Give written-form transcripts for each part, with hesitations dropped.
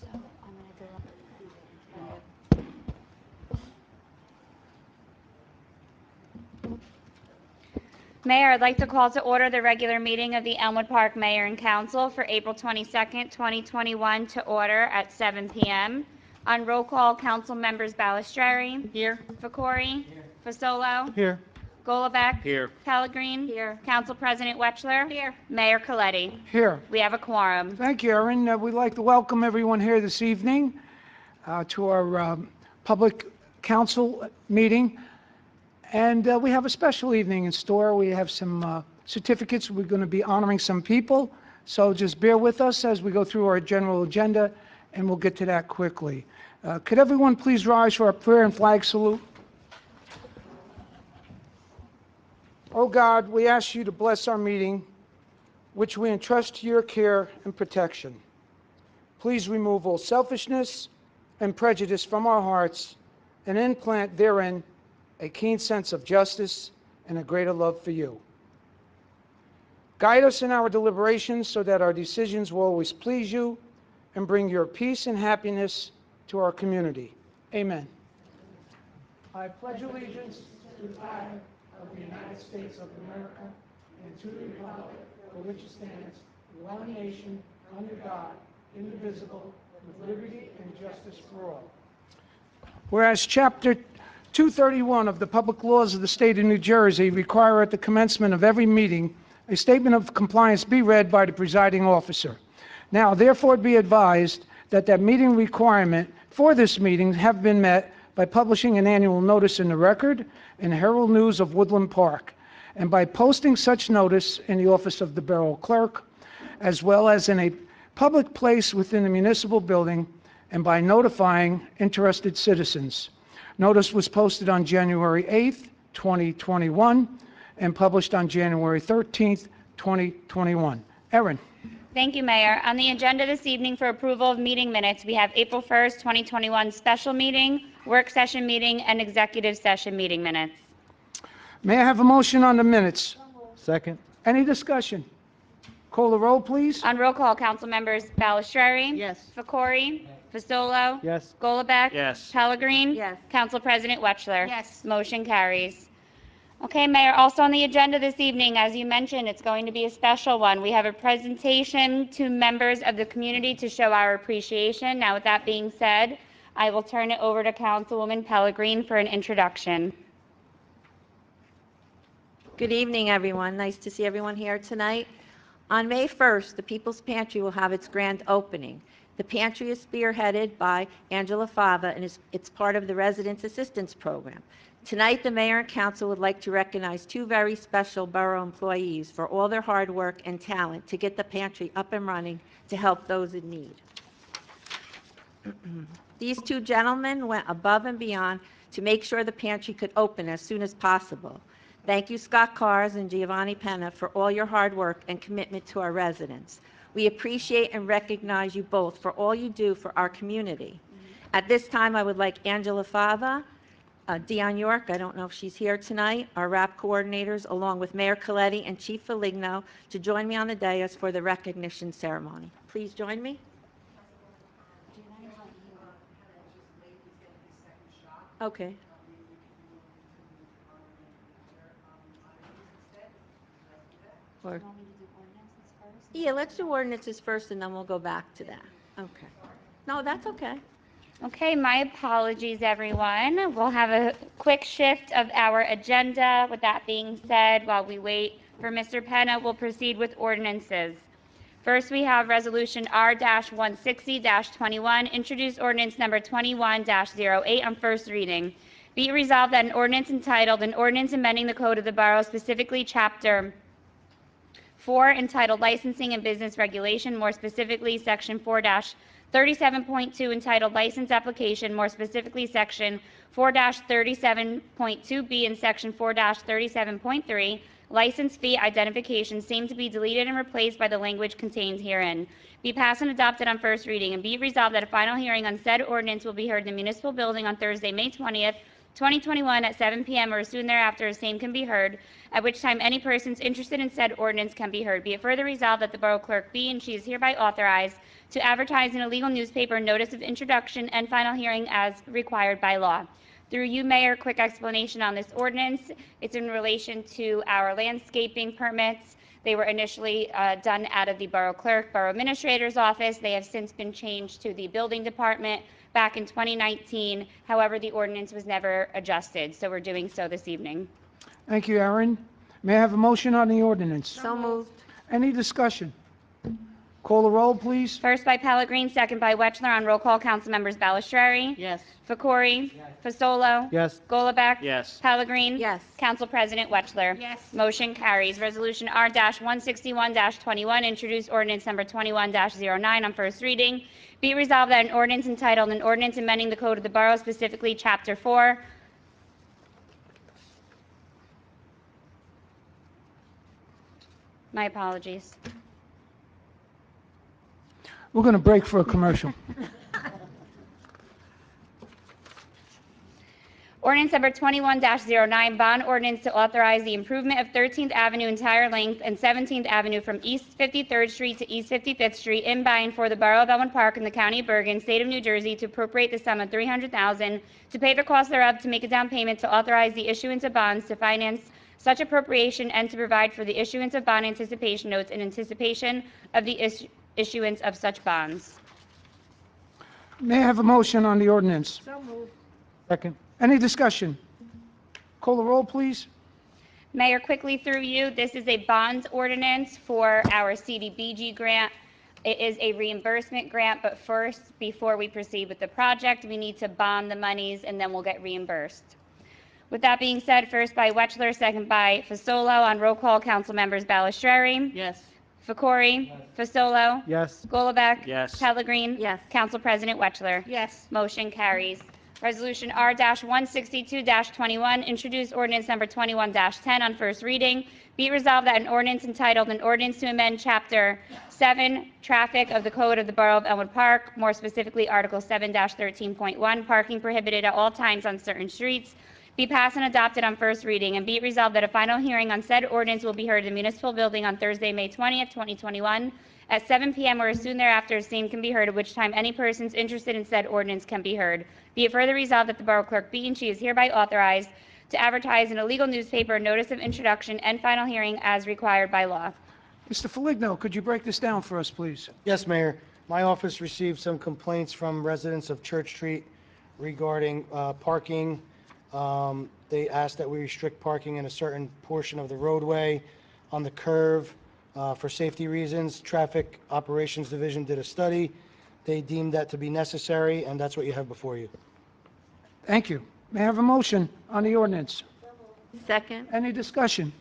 So I'm going to do. Mayor, I'd like to call to order the regular meeting of the Elmwood Park Mayor and Council for April 22nd, 2021 to order at 7 p.m. On roll call, Council members Balistrary. Here. Fakori. Here. Fasolo. Here. Golobeck. Here. Pellegrin. Here. Council President Wechsler. Here. Mayor Coletti. Here. We have a quorum. Thank you, Erin. We'd like to welcome everyone here this evening to our public council meeting. And we have a special evening in store. We have some certificates. We're going to be honoring some people. So just bear with us as we go through our general agenda, and we'll get to that quickly. Could everyone please rise for our prayer and flag salute? Oh God, we ask you to bless our meeting, which we entrust to your care and protection. Please remove all selfishness and prejudice from our hearts and implant therein a keen sense of justice and a greater love for you. Guide us in our deliberations so that our decisions will always please you and bring your peace and happiness to our community. Amen. I pledge allegiance to the flag of the United States of America and to the republic for which it stands, one nation, under God, indivisible, with liberty and justice for all. Whereas Chapter 231 of the Public Laws of the State of New Jersey require at the commencement of every meeting a statement of compliance be read by the presiding officer. Now, therefore, be advised that meeting requirement for this meeting have been met by publishing an annual notice in the Record and Herald News of Woodland Park, and by posting such notice in the office of the Borough Clerk, as well as in a public place within the municipal building, and by notifying interested citizens. Notice was posted on January 8th, 2021, and published on January 13th, 2021. Erin. Thank you, Mayor. On the agenda this evening for approval of meeting minutes, we have April 1st, 2021 special meeting, work session meeting, and executive session meeting minutes. May I have a motion on the minutes? Second. Any discussion? Call the roll, please. On roll call, council members Balistrary. Yes. Fakori. Fasolo. Yes. Golobeck. Yes. Pellegrin. Yes. Council President Wechsler. Yes. Motion carries. Okay, Mayor, also on the agenda this evening, as you mentioned, it's going to be a special one. We have a presentation to members of the community to show our appreciation. Now, with that being said, I will turn it over to Councilwoman Pellegrin for an introduction. Good evening, everyone. Nice to see everyone here tonight. On May 1st, the People's Pantry will have its grand opening. The pantry is spearheaded by Angela Fava, and it's part of the Residents Assistance Program. Tonight, the Mayor and Council would like to recognize two very special borough employees for all their hard work and talent to get the pantry up and running to help those in need. These two gentlemen went above and beyond to make sure the pantry could open as soon as possible. Thank you, Scott Cars and Giovanni Penna, for all your hard work and commitment to our residents. We appreciate and recognize you both for all you do for our community. At this time, I would like Angela Fava, Dion York, I don't know if she's here tonight, our RAP coordinators, along with Mayor Coletti and Chief Feligno, to join me on the dais for the recognition ceremony. Please join me. Okay. Or, yeah, let's do ordinances first, and then we'll go back to that. Okay. No, that's okay. Okay, my apologies, everyone. We'll have a quick shift of our agenda. With that being said, while we wait for Mr. Penna, we'll proceed with ordinances. First, we have Resolution R-160-21, introduced ordinance number 21-08 on first reading. Be it resolved that an ordinance entitled, an ordinance amending the Code of the Borough, specifically Chapter 4, entitled Licensing and Business Regulation, more specifically Section 4-37.2, entitled License Application, more specifically Section 4-37.2B and Section 4-37.3, License Fee Identification, same to be deleted and replaced by the language contained herein. Be passed and adopted on first reading, and be resolved that a final hearing on said ordinance will be heard in the municipal building on Thursday, May 20th, 2021, at 7 p.m. or soon thereafter, the same can be heard, at which time any persons interested in said ordinance can be heard. Be it further resolved that the Borough Clerk be and she is hereby authorized to advertise in a legal newspaper notice of introduction and final hearing as required by law. Through you, Mayor, quick explanation on this ordinance. It's in relation to our landscaping permits. They were initially done out of the Borough Clerk, Borough Administrator's office. They have since been changed to the Building Department back in 2019. However, the ordinance was never adjusted, so we're doing so this evening. Thank you, Aaron. May I have a motion on the ordinance? So moved. Any discussion? Call the roll, please. First by Pellegrin, second by Wetchler. On roll call, Councilmembers Balistrary. Yes. Fakori. Fasolo. Yes. Golubek. Yes. Pellegrin. Yes. Council President Wetchler. Yes. Motion carries. Resolution R-161-21, introduced ordinance number 21-09 on first reading. Be it resolved that an ordinance entitled, an ordinance amending the Code of the Borough, specifically Chapter 4, my apologies. We're going to break for a commercial. Ordinance number 21-09, bond ordinance to authorize the improvement of 13th Avenue entire length and 17th Avenue from East 53rd Street to East 55th Street in by and for the Borough of Elmwood Park in the County of Bergen, State of New Jersey, to appropriate the sum of $300,000 to pay the cost thereof, to make a down payment, to authorize the issuance of bonds to finance such appropriation, and to provide for the issuance of bond anticipation notes in anticipation of the issuance of such bonds. May I have a motion on the ordinance? So moved. Second. Any discussion? Call the roll, please. Mayor, quickly through you, this is a bond ordinance for our CDBG grant. It is a reimbursement grant, but first, before we proceed with the project, we need to bond the monies and then we'll get reimbursed. With that being said, first by Wetchler, second by Fasolo. On roll call, council members Balistrary. Yes. Fakori. Fasolo. Yes. Golubek. Yes. Pellegrin. Yes. Council President Wetchler. Yes. Motion carries. Resolution R-162-21, introduced ordinance number 21-10 on first reading. Be it resolved that an ordinance entitled, an ordinance to amend Chapter 7, Traffic of the Code of the Borough of Elmwood Park, more specifically Article 7-13.1, parking prohibited at all times on certain streets, be passed and adopted on first reading, and be it resolved that a final hearing on said ordinance will be heard in the municipal building on Thursday, May 20th, 2021, at 7 p.m. or soon thereafter, the same can be heard, at which time any persons interested in said ordinance can be heard. Be it further resolved that the Borough Clerk be and she is hereby authorized to advertise in a legal newspaper a notice of introduction and final hearing as required by law. Mr. Foligno, could you break this down for us, please? Yes, Mayor. My office received some complaints from residents of Church Street regarding parking. They asked that we restrict parking in a certain portion of the roadway on the curve for safety reasons. Traffic Operations Division did a study. They deemed that to be necessary, and that's what you have before you. Thank you. May I have a motion on the ordinance? Second. Any discussion?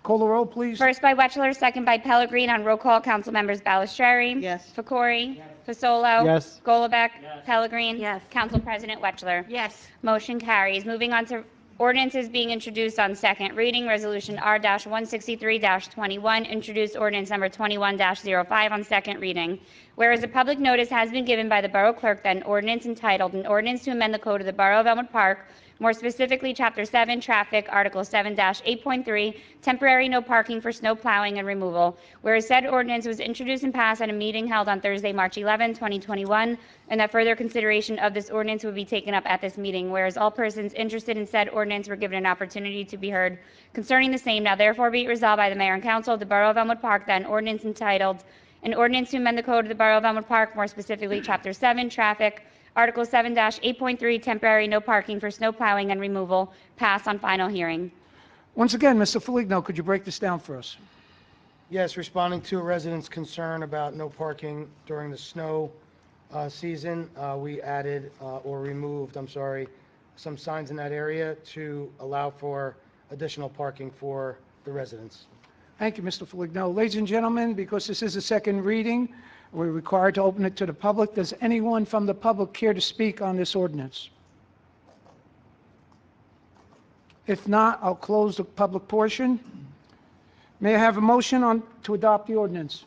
Call the roll, please. First by Wetchler, second by Pellegrin. On roll call, council members Balistrary. Yes. Fakori. Fasolo. Yes. Golubek. Pellegrin. Yes. Council President Wetchler. Yes. Motion carries. Moving on to ordinances being introduced on second reading. Resolution R-163-21, introduced ordinance number 21-05 on second reading. Whereas a public notice has been given by the Borough Clerk that an ordinance entitled, an ordinance to amend the Code of the Borough of Elmwood Park, more specifically Chapter 7, Traffic, Article 7-8.3, temporary no parking for snow plowing and removal. Whereas said ordinance was introduced and passed at a meeting held on Thursday, March 11, 2021, and that further consideration of this ordinance would be taken up at this meeting. Whereas all persons interested in said ordinance were given an opportunity to be heard concerning the same, now therefore be it resolved by the Mayor and Council of the Borough of Elmwood Park that an ordinance entitled, an ordinance to amend the Code of the Borough of Elmwood Park, more specifically Chapter 7, Traffic, Article 7-8.3, temporary no parking for snow plowing and removal, pass on final hearing. Once again, Mr. Foligno, could you break this down for us? Yes, responding to a resident's concern about no parking during the snow season, we added or removed, some signs in that area to allow for additional parking for the residents. Thank you, Mr. Foligno. Ladies and gentlemen, because this is a second reading, we're required to open it to the public. Does anyone from the public care to speak on this ordinance? If not, I'll close the public portion. May I have a motion to adopt the ordinance?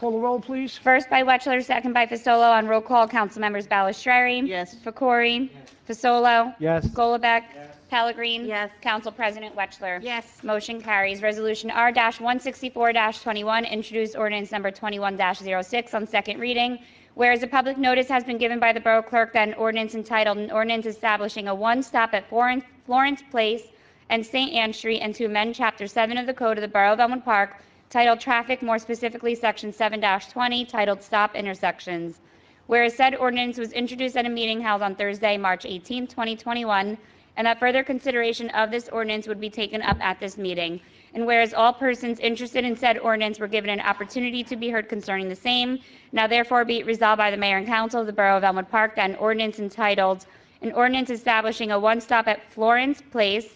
Call the roll, please. First by Wetchler, second by Fasolo. On roll call, Councilmembers Balistrary. Yes. Fakori. Fasolo. Yes. Golubek. Pellegrin. Yes. Council President Wetchler. Yes. Motion carries. Resolution R-164-21, introduced ordinance number 21-06 on second reading. Whereas a public notice has been given by the Borough Clerk that an ordinance entitled, an ordinance establishing a one-stop at Florence Place and St. Anne Street, and to amend Chapter 7 of the Code of the Borough of Elmwood Park, titled Traffic, more specifically Section 7-20, titled Stop Intersections. Whereas said ordinance was introduced at a meeting held on Thursday, March 18, 2021, and that further consideration of this ordinance would be taken up at this meeting. And whereas all persons interested in said ordinance were given an opportunity to be heard concerning the same, now therefore be it resolved by the Mayor and Council of the Borough of Elmwood Park that an ordinance entitled, an ordinance establishing a one-stop at Florence Place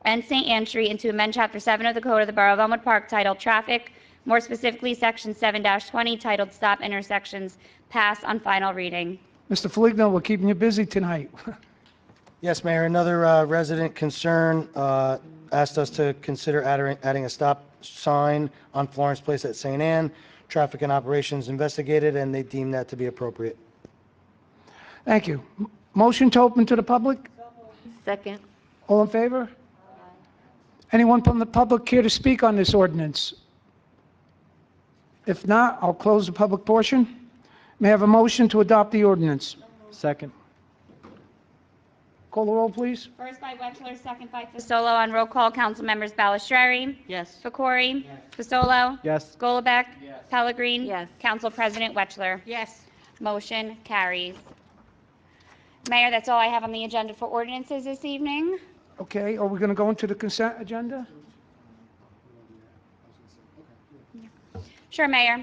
and St. Anne Street, and to amend Chapter 7 of the Code of the Borough of Elmwood Park titled Traffic, more specifically Section 7-20, titled Stop Intersections, pass on final reading. Mr. Foligno, we're keeping you busy tonight. Yes, Mayor, another resident concern asked us to consider adding a stop sign on Florence Place at St. Anne. Traffic and operations investigated, and they deemed that to be appropriate. Thank you. Motion to open to the public? Second. All in favor? Anyone from the public care to speak on this ordinance? If not, I'll close the public portion. May I have a motion to adopt the ordinance? Second. Call the roll, please. First by Wetchler, second by Fasolo. On roll call, Councilmembers Balistrary. Yes. Fakori. Fasolo. Yes. Golubek. Pellegrin. Yes. Council President Wetchler. Yes. Motion carries. Mayor, that's all I have on the agenda for ordinances this evening. Okay, are we going to go into the consent agenda? Sure, Mayor.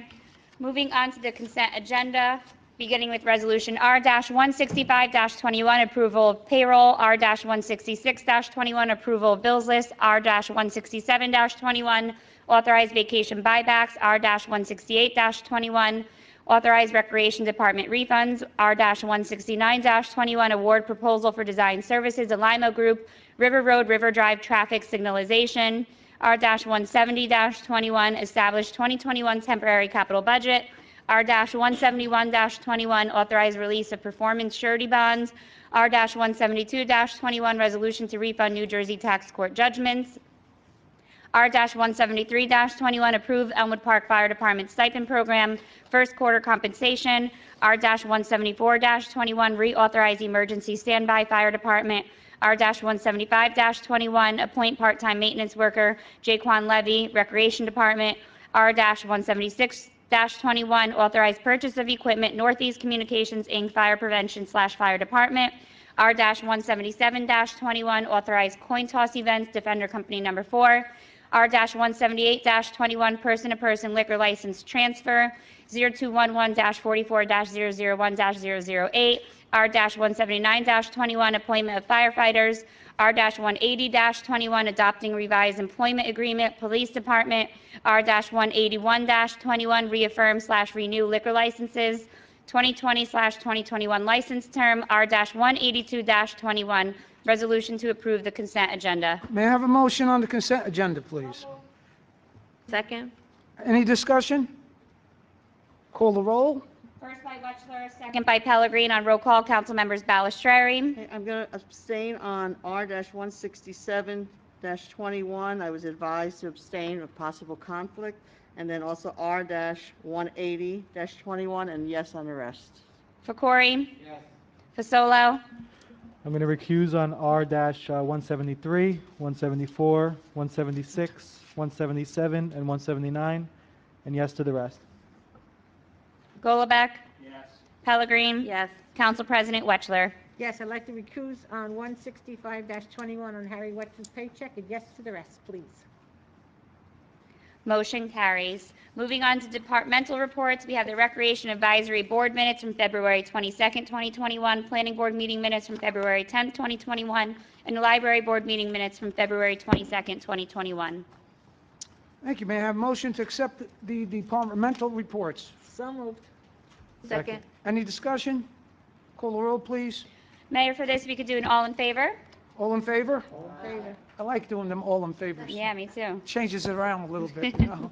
Moving on to the consent agenda, beginning with Resolution R-165-21, approval of payroll, R-166-21, approval of bills list, R-167-21, authorized vacation buybacks, R-168-21, authorized Recreation Department refunds, R-169-21, award proposal for design services, Alimo Group, River Road, River Drive traffic signalization, R-170-21, established 2021 temporary capital budget, R-171-21, authorized release of performance surety bonds, R-172-21, resolution to refund New Jersey tax court judgments, R-173-21, approve Elmwood Park Fire Department stipend program, first quarter compensation, R-174-21, reauthorize emergency standby fire department, R-175-21, appoint part-time maintenance worker Jaquan Levy, Recreation Department, R-176-21, authorize purchase of equipment Northeast Communications, Inc., Fire Prevention / Fire Department, R-177-21, authorize coin toss events, Defender Company Number 4, R-178-21, person-to-person liquor license transfer, 0211-44-001-008, R-179-21, appointment of firefighters, R-180-21, adopting revised employment agreement, Police Department, R-181-21, reaffirm/renew liquor licenses, 2020/2021 license term, R-182-21, resolution to approve the consent agenda. May I have a motion on the consent agenda, please? Second. Any discussion? Call the roll. First by Wetchler, second by Pellegrin. On roll call, Councilmembers Balistrary. Okay, I'm going to abstain on R-167-21. I was advised to abstain of possible conflict. And then also R-180-21, and yes on the rest. Fakori. Fasolo. I'm going to recuse on R-173, 174, 176, 177, and 179, and yes to the rest. Golubek. Pellegrin. Yes. Council President Wetchler. Yes, I'd like to recuse on 165-21 on Harry Wetzel's paycheck, and yes to the rest, please. Motion carries. Moving on to departmental reports, we have the Recreation Advisory Board minutes from February 22nd, 2021, Planning Board meeting minutes from February 10th, 2021, and the Library Board meeting minutes from February 22nd, 2021. Thank you. May I have a motion to accept the departmental reports? So moved. Second. Any discussion? Call the roll, please. Mayor, for this, we could do an all in favor. All in favor? Favor. I like doing them all in favor. Yeah, me too. Changes it around a little bit, you know?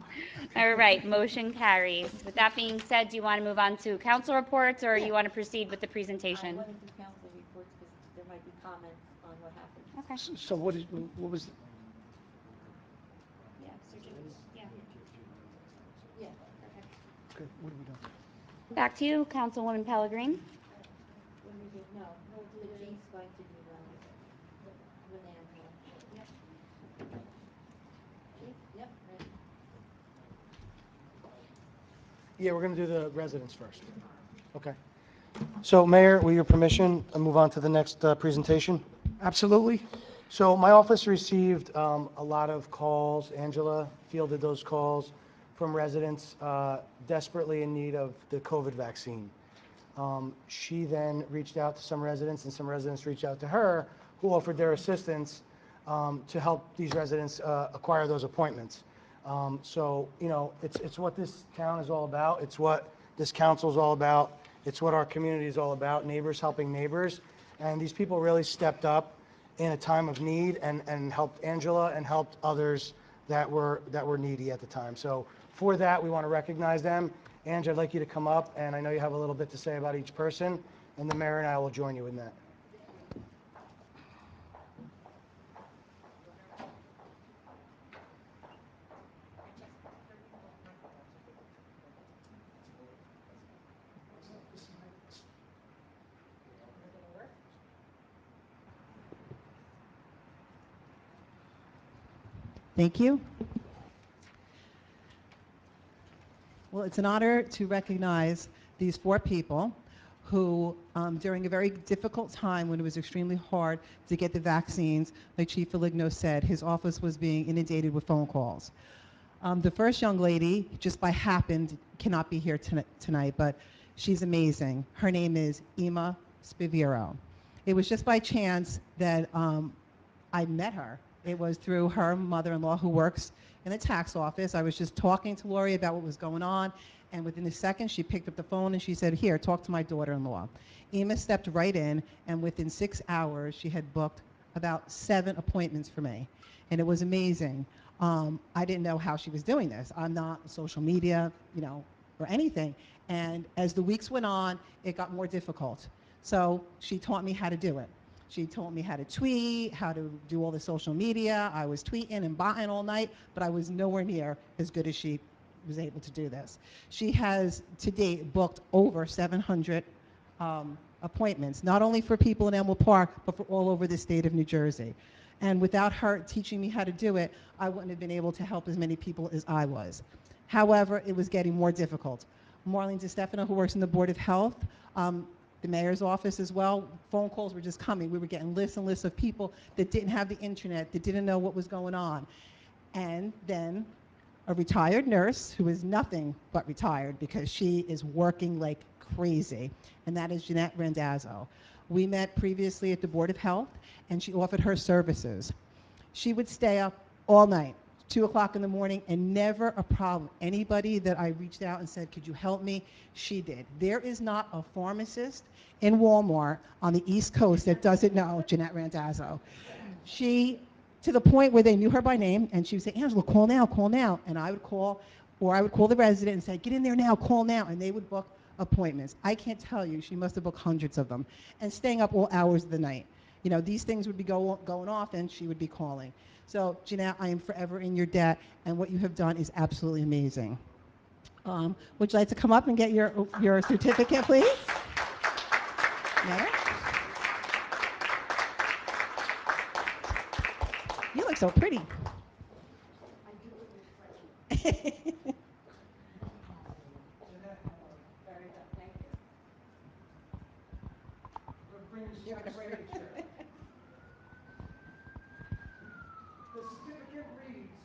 All right, motion carries. With that being said, do you want to move on to council reports, or you want to proceed with the presentation? to council reports because there might be comments on what happened. Okay. So what was, Yeah, yeah. Yeah. okay, what are we doing? Back to you, Councilwoman Pellegrin. No, the chief's going to do Bonanza. Yep. Chief, yep, ready. Yeah, we're going to do the residents first. Okay. So, Mayor, with your permission, I'll move on to the next presentation. Absolutely. So my office received a lot of calls. Angela fielded those calls from residents desperately in need of the COVID vaccine. She then reached out to some residents, and some residents reached out to her, who offered their assistance to help these residents acquire those appointments. So, you know, it's what this town is all about. It's what this council is all about. It's what our community is all about, neighbors helping neighbors. And these people really stepped up in a time of need and helped Angela and helped others that were needy at the time. So for that, we want to recognize them. Ange, I'd like you to come up, and I know you have a little bit to say about each person, and the mayor and I will join you in that. Thank you. Well, it's an honor to recognize these 4 people who, during a very difficult time when it was extremely hard to get the vaccines, like Chief Feligno said, his office was being inundated with phone calls. The first young lady, just by happened, cannot be here tonight, but she's amazing. Her name is Ima Spiviro. It was just by chance that I met her. It was through her mother-in-law who works in the tax office. I was just talking to Lori about what was going on, and within a second, she picked up the phone and she said, "Here, talk to my daughter-in-law." Ema stepped right in, and within 6 hours, she had booked about 7 appointments for me, and it was amazing. I didn't know how she was doing this. I'm not on social media, you know, or anything. And as the weeks went on, it got more difficult. So she taught me how to do it. She taught me how to tweet, how to do all the social media. I was tweeting and botting all night, but I was nowhere near as good as she was able to do this. She has, to date, booked over 700 appointments, not only for people in Elmwood Park, but for all over the state of New Jersey. And without her teaching me how to do it, I wouldn't have been able to help as many people as I was. However, it was getting more difficult. Marlene DeStefano, who works in the Board of Health, the mayor's office as well, phone calls were just coming. We were getting lists and lists of people that didn't have the internet, that didn't know what was going on. And then a retired nurse, who is nothing but retired because she is working like crazy, and that is Jeanette Randazzo. We met previously at the Board of Health, and she offered her services. She would stay up all night, 2 o'clock in the morning, and never a problem. Anybody that I reached out and said, "Could you help me?" she did. There is not a pharmacist in Walmart on the East Coast that doesn't know Jeanette Randazzo. She, to the point where they knew her by name, and she would say, "Angela, call now, call now." And I would call, or I would call the resident and say, "Get in there now, call now." And they would book appointments. I can't tell you, she must have booked hundreds of them, and staying up all hours of the night. You know, these things would be going off, and she would be calling. So, Jeanette, I am forever in your debt, and what you have done is absolutely amazing. Would you like to come up and get your certificate, please? Mayor? You look so pretty. Very good, thank you. You're gonna bring it. The certificate reads,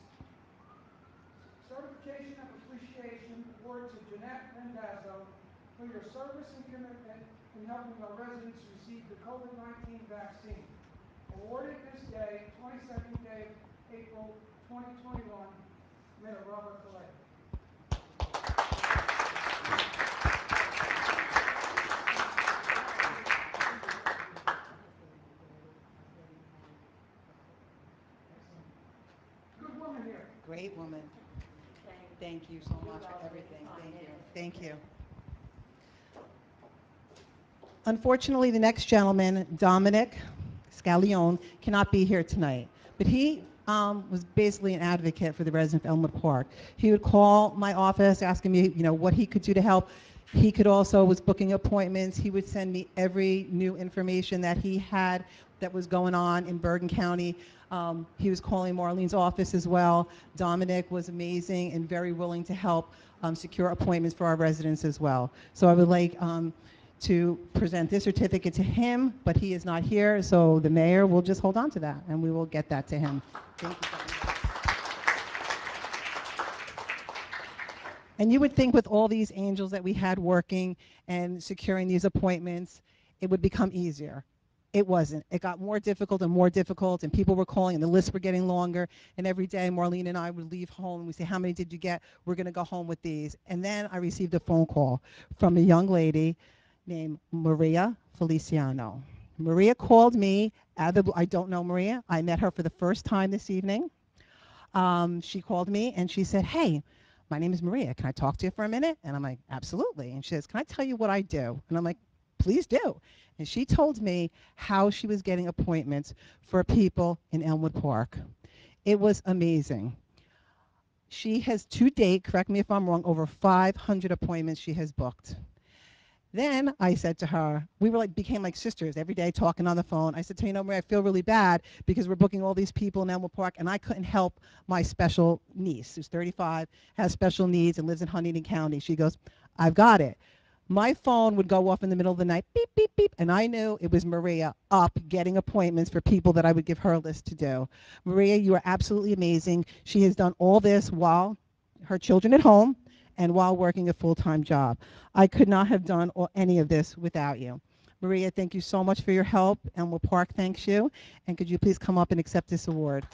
"Certification of Appreciation Award to Jeanette Randazzo for your service and commitment in helping our residents receive the COVID-19 vaccine. Awarded this day, 22nd day of April 2021, Mayor Robert Colletti." you so much for everything. Thank you. Thank you. Unfortunately, the next gentleman, Dominic Scallione, cannot be here tonight. But he was basically an advocate for the residents of Elmwood Park. He would call my office asking me, what he could do to help. He could also was booking appointments. He would send me every new information that he had that was going on in Bergen County. He was calling Marlene's office as well. Dominic was amazing and very willing to help secure appointments for our residents as well. So I would like to present this certificate to him, but he is not here, so the mayor will just hold on to that, and we will get that to him. Thank you. And you would think with all these angels that we had working and securing these appointments, it would become easier. It wasn't. It got more difficult, and people were calling, and the lists were getting longer, and every day Marlene and I would leave home, and we say, how many did you get? We're gonna go home with these. And then I received a phone call from a young lady named Maria Feliciano. Maria called me out of the blue. I don't know Maria. I met her for the first time this evening. She called me and she said, hey, my name is Maria. Can I talk to you for a minute? And I'm like, absolutely. And she says, can I tell you what I do? And I'm like, please do. And she told me how she was getting appointments for people in Elmwood Park. It was amazing. She has to date, correct me if I'm wrong, over 500 appointments she has booked. Then I said to her, we became like sisters every day talking on the phone. I said to her, Maria, I feel really bad because we're booking all these people in Elmwood Park and I couldn't help my special niece who's 35, has special needs and lives in Huntington County. She goes, I've got it. My phone would go off in the middle of the night, beep, beep, beep, and I knew it was Maria up getting appointments for people that I would give her a list to do. Maria, you are absolutely amazing. She has done all this while her children at home and while working a full-time job. I could not have done any of this without you. Maria, thank you so much for your help. Elmwood Park thanks you. And could you please come up and accept this award?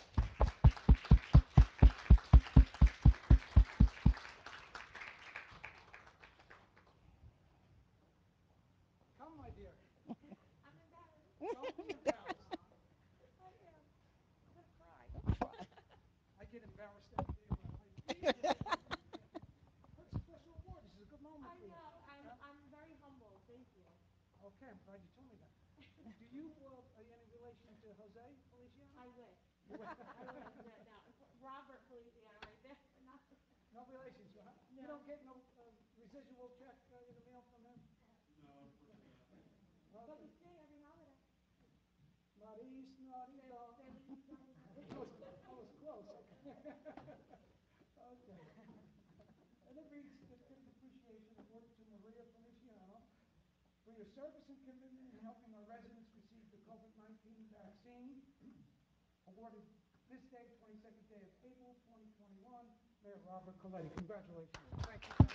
Come, my dear. Don't be embarrassed. I get embarrassed every day of my life. What's a special award? This is a good moment for you. I'm very humbled. Thank you. Okay, I'm glad you told me that. Do you are you any relation to Jose Feliciano? I wish. You wish. No, Robert Feliciano right there. No relations, huh? You don't get no residual check in the mail from him? But we stay every holiday. Naughty, naughty dog. I was close. Okay. Okay. And it reads the Gift Appreciation Award to Maria Feliciano for your service and commitment in helping our residents receive the COVID-19 vaccine. Awarded this day, 22nd day of April, 2021. Mayor Robert Coletti. Congratulations. Thank you.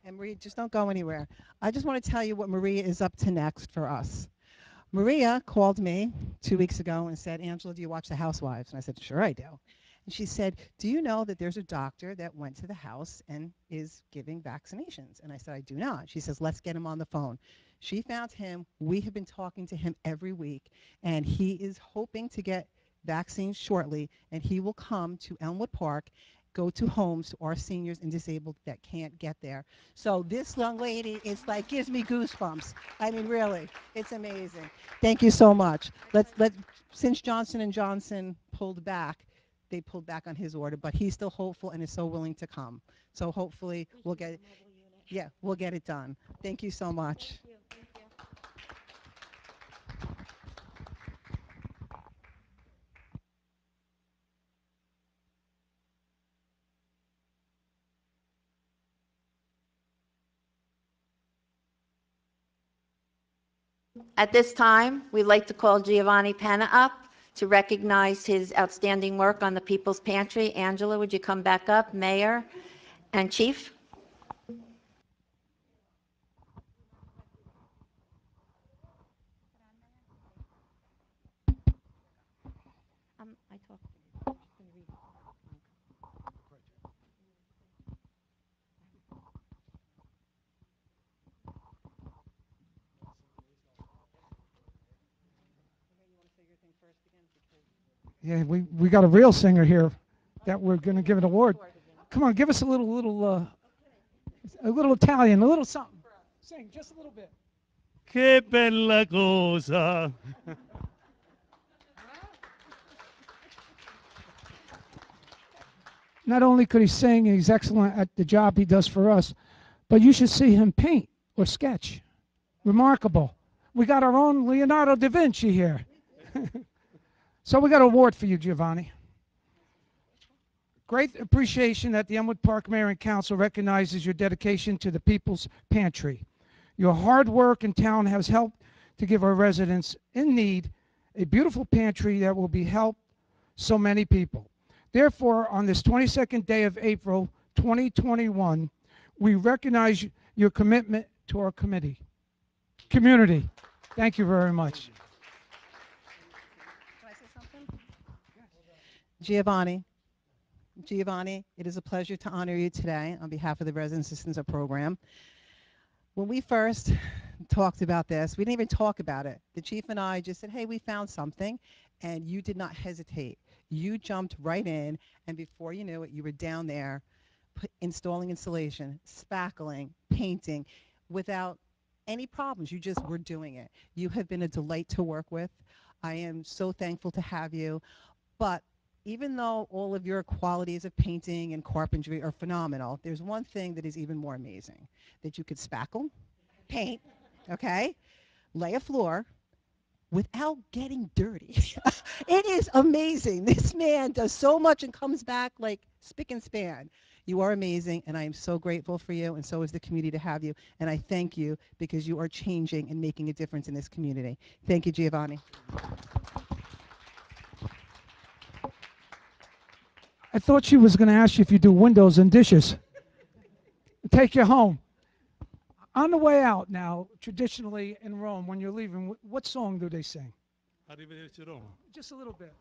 And Maria, just don't go anywhere. I just want to tell you what Maria is up to next for us. Maria called me 2 weeks ago and said, Angela, do you watch The Housewives? And I said, sure I do. And she said, do you know that there's a doctor that went to the house and is giving vaccinations? And I said, I do not. She says, let's get him on the phone. She found him. We have been talking to him every week, and he is hoping to get vaccines shortly, and he will come to Elmwood Park, go to homes to our seniors and disabled that can't get there. So this young lady, it's like, gives me goosebumps. I mean, really, it's amazing. Thank you so much. Since Johnson & Johnson pulled back, they pulled back on his order, but he's still hopeful and is so willing to come. So hopefully we'll get it. Yeah, we'll get it done. Thank you so much. Thank you. Thank you. At this time, we'd like to call Giovanni Penna up to recognize his outstanding work on the People's Pantry. Angela, would you come back up? Mayor and Chief? I talked. You want to say your thing first again? Because Yeah, we got a real singer here that we're going to give an award. Come on, give us a little Italian, a little something. Sing just a little bit. Che bella cosa. Not only could he sing, and he's excellent at the job he does for us, but you should see him paint or sketch. Remarkable. We got our own Leonardo da Vinci here. So we got an award for you, Giovanni. Great appreciation that the Elmwood Park Mayor and Council recognizes your dedication to the People's Pantry. Your hard work in town has helped to give our residents in need a beautiful pantry that will be help so many people. Therefore, on this 22nd day of April 2021, we recognize your commitment to our community. Thank you very much. Can I say something? Giovanni, it is a pleasure to honor you today on behalf of the Resident Assistance Program. When we first talked about this, we didn't even talk about it. The chief and I just said, hey, we found something, and you did not hesitate. You jumped right in, and before you knew it, you were down there installing insulation, spackling, painting, without any problems. You just were doing it. You have been a delight to work with. I am so thankful to have you. But even though all of your qualities of painting and carpentry are phenomenal, there's one thing that is even more amazing, that you could spackle, paint, okay, lay a floor without getting dirty. It is amazing. This man does so much and comes back like spick and span. You are amazing, and I am so grateful for you, and so is the community to have you. And I thank you because you are changing and making a difference in this community. Thank you, Giovanni. I thought she was going to ask you if you do windows and dishes. Take you home. On the way out now, traditionally in Rome, when you're leaving, what song do they sing? Arrivederci Roma. Just a little bit.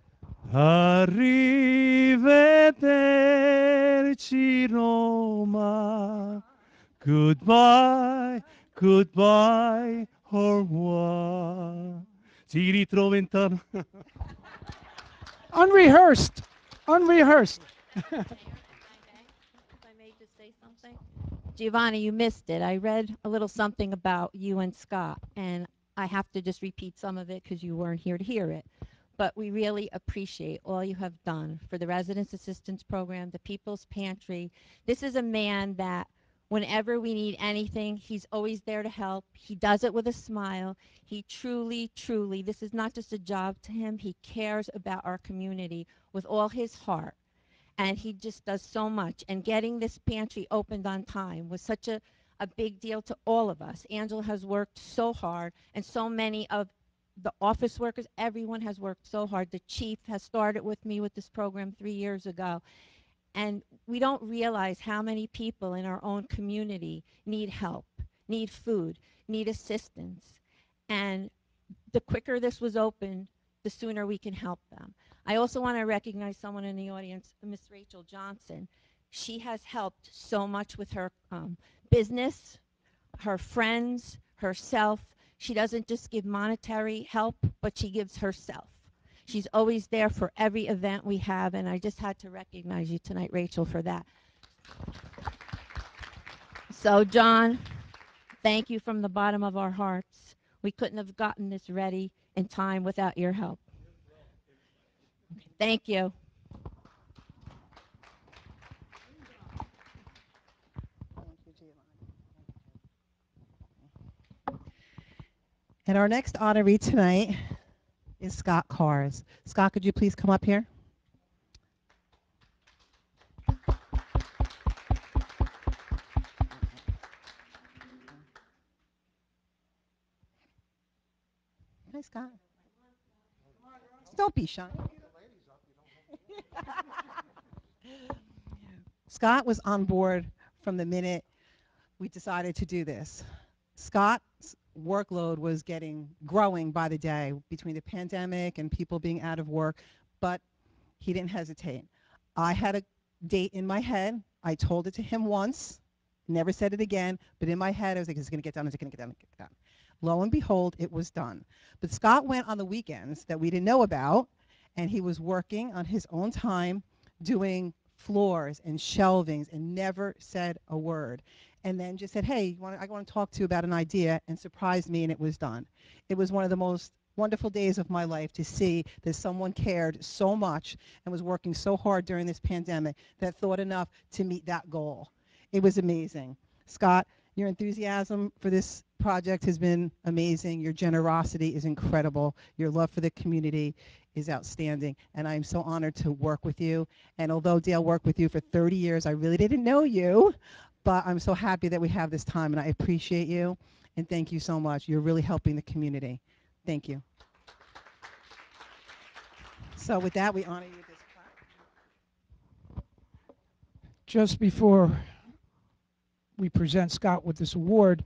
Arrivederci Roma. Goodbye, goodbye, au revoir. Ci ritroviamo. Unrehearsed. Unrehearsed. If I may just say something. Giovanni, you missed it. I read a little something about you and Scott, and I have to just repeat some of it because you weren't here to hear it. But we really appreciate all you have done for the Residence Assistance Program, the People's Pantry. This is a man that whenever we need anything, he's always there to help. He does it with a smile. He truly, truly, this is not just a job to him. He cares about our community with all his heart. And he just does so much. And getting this pantry opened on time was such a big deal to all of us. Angela has worked so hard, and so many of the office workers, everyone has worked so hard. The chief has started with me with this program 3 years ago. And we don't realize how many people in our own community need help, need food, need assistance. And the quicker this was opened, the sooner we can help them. I also want to recognize someone in the audience, Miss Rachel Johnson. She has helped so much with her business, her friends, herself. She doesn't just give monetary help, but she gives herself. She's always there for every event we have, and I just had to recognize you tonight, Rachel, for that. So, John, thank you from the bottom of our hearts. We couldn't have gotten this ready in time without your help. Thank you. And our next honoree tonight is Scott Cars. Scott, could you please come up here? Hi, Scott. Don't be shy. Scott was on board from the minute we decided to do this. Scott's workload was growing by the day between the pandemic and people being out of work, but he didn't hesitate. I had a date in my head. I told it to him once, never said it again, but in my head I was like, is it going to get done? Is it going to get done? Get done? Lo and behold, it was done. But Scott went on the weekends that we didn't know about, And he was working on his own time, doing floors and shelvings, and never said a word. And then just said, hey, I want to talk to you about an idea, and surprised me, and it was done. It was one of the most wonderful days of my life to see that someone cared so much and was working so hard during this pandemic that thought enough to meet that goal. It was amazing. Scott, your enthusiasm for this project has been amazing. Your generosity is incredible. Your love for the community is outstanding. And I'm so honored to work with you. And although Dale worked with you for 30 years, I really didn't know you. But I'm so happy that we have this time, and I appreciate you. And thank you so much. You're really helping the community. Thank you. So with that, we honor you with this plaque. Just before we present Scott with this award,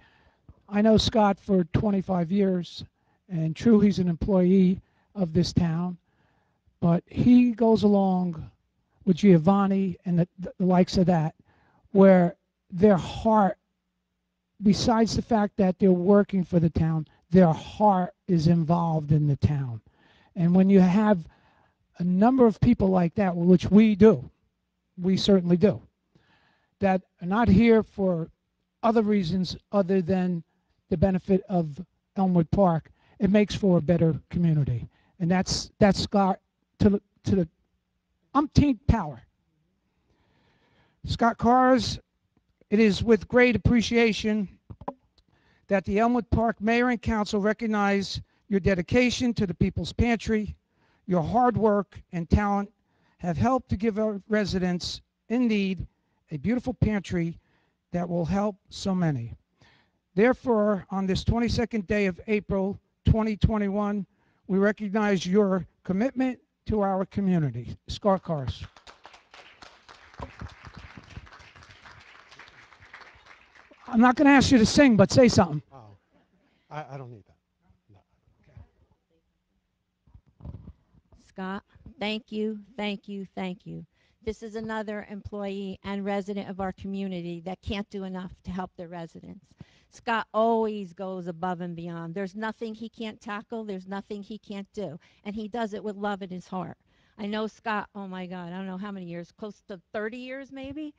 I know Scott for 25 years, and true, he's an employee of this town, but he goes along with Giovanni and the likes of that, where their heart, besides the fact that they're working for the town, their heart is involved in the town. And when you have a number of people like that, which we do, we certainly do, that are not here for other reasons other than the benefit of Elmwood Park, it makes for a better community. And that's Scott to the umpteenth power. Scott Cars, it is with great appreciation that the Elmwood Park Mayor and Council recognize your dedication to the People's Pantry. Your hard work and talent have helped to give our residents in need a beautiful pantry that will help so many. Therefore, on this 22nd day of April 2021, we recognize your commitment to our community. Scott Cars. I'm not going to ask you to sing, but say something. Oh, I don't need that. No. Scott, thank you, thank you, thank you. This is another employee and resident of our community that can't do enough to help their residents. Scott always goes above and beyond. There's nothing he can't tackle. There's nothing he can't do. And he does it with love in his heart. I know Scott, oh my God, I don't know how many years, close to 30 years maybe.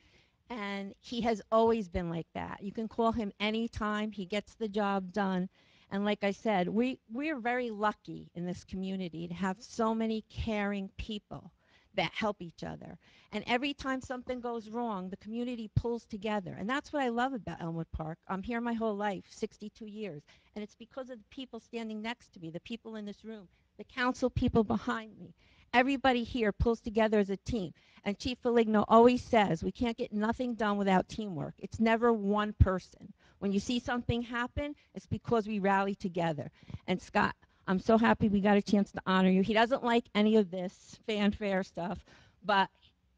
And he has always been like that. You can call him anytime. He gets the job done. And like I said, we're very lucky in this community to have so many caring people that help each other. And every time something goes wrong, the community pulls together. And that's what I love about Elmwood Park. I'm here my whole life, 62 years. And it's because of the people standing next to me, the people in this room, the council people behind me. Everybody here pulls together as a team. And Chief Foligno always says, we can't get nothing done without teamwork. It's never one person. When you see something happen, it's because we rally together. And Scott, I'm so happy we got a chance to honor you. He doesn't like any of this fanfare stuff, but